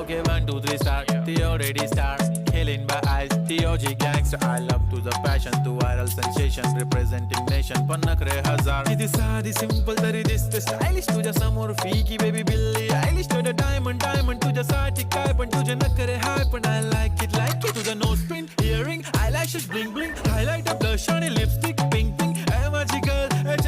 Okay, 1, 2, 3 star. The already star. Killing by eyes. The OG gangster. I love to the passion. To viral sensation. Representing nation. पण नखरे हजार. किती साधी simple तरी दिसते stylish. तुझ्या समोर फीकी baby बिल्ली आयलिश. तुझं diamond तुझ्यासाठी काय पण तुझे नखरे हाय पण I like it. तुझं nose pin, earring, eyelashes bling bling, highlighter, blush आणि lipstick pink. माझी girl